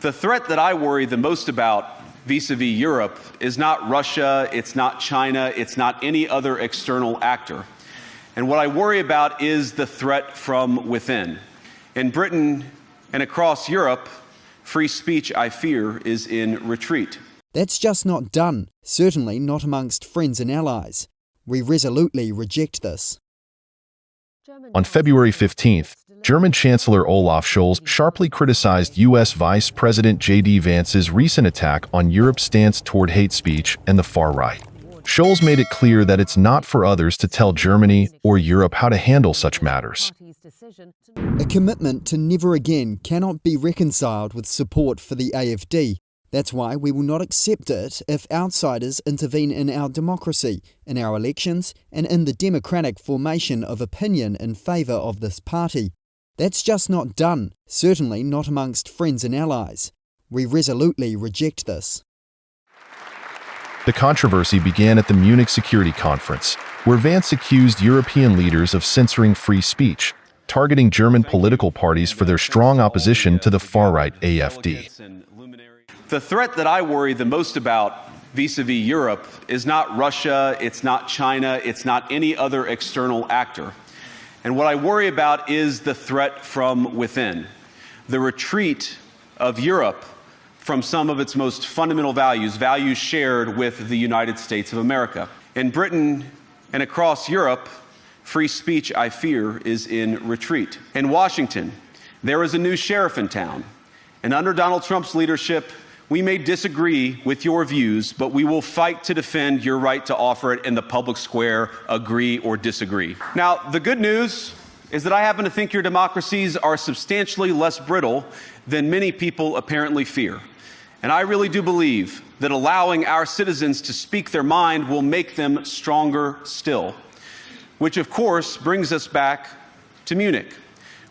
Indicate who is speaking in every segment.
Speaker 1: The threat that I worry the most about vis-a-vis Europe is not Russia, it's not China, it's not any other external actor. And what I worry about is the threat from within. In Britain and across Europe, free speech, I fear, is in retreat.
Speaker 2: That's just not done, certainly not amongst friends and allies. We resolutely reject this.
Speaker 3: On February 15th, German Chancellor Olaf Scholz sharply criticized U.S. Vice President JD Vance's recent attack on Europe's stance toward hate speech and the far right. Scholz made it clear that it's not for others to tell Germany or Europe how to handle such matters.
Speaker 2: A commitment to never again cannot be reconciled with support for the AfD. That's why we will not accept it if outsiders intervene in our democracy, in our elections, and in the democratic formation of opinion in favour of this party. That's just not done, certainly not amongst friends and allies. We resolutely reject this.
Speaker 3: The controversy began at the Munich Security Conference, where Vance accused European leaders of censoring free speech, targeting German political parties for their strong opposition to the far-right AfD.
Speaker 1: The threat that I worry the most about vis-a-vis Europe is not Russia, it's not China, it's not any other external actor. And what I worry about is the threat from within, the retreat of Europe from some of its most fundamental values, values shared with the United States of America. In Britain and across Europe, free speech, I fear, is in retreat. In Washington, there is a new sheriff in town, and under Donald Trump's leadership, we may disagree with your views, but we will fight to defend your right to offer it in the public square, agree or disagree. Now, the good news is that I happen to think your democracies are substantially less brittle than many people apparently fear. And I really do believe that allowing our citizens to speak their mind will make them stronger still. Which, of course, brings us back to Munich,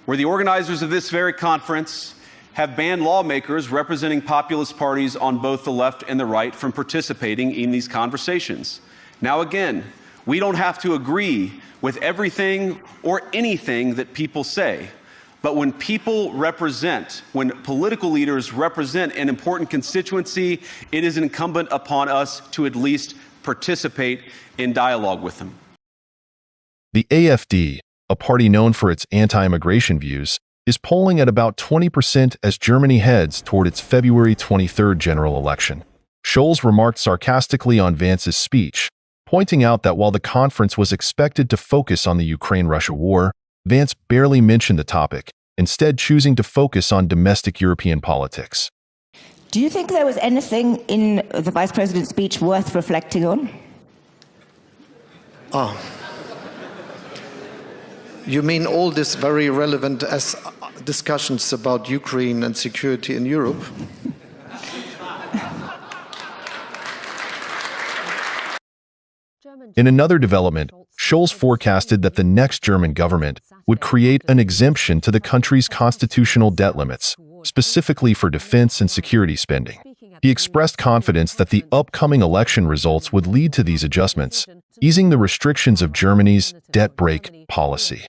Speaker 1: where the organizers of this very conference have banned lawmakers representing populist parties on both the left and the right from participating in these conversations. Now again, we don't have to agree with everything or anything that people say, but when people represent, when political leaders represent an important constituency, it is incumbent upon us to at least participate in dialogue with them.
Speaker 3: The AfD, a party known for its anti-immigration views, is polling at about 20% as Germany heads toward its February 23rd general election. Scholz remarked sarcastically on Vance's speech, pointing out that while the conference was expected to focus on the Ukraine-Russia war, Vance barely mentioned the topic, instead choosing to focus on domestic European politics.
Speaker 4: Do you think there was anything in the Vice President's speech worth reflecting on?
Speaker 5: You mean all this very relevant as discussions about Ukraine and security in Europe?
Speaker 3: In another development, Scholz forecasted that the next German government would create an exemption to the country's constitutional debt limits, specifically for defense and security spending. He expressed confidence that the upcoming election results would lead to these adjustments, easing the restrictions of Germany's debt brake policy.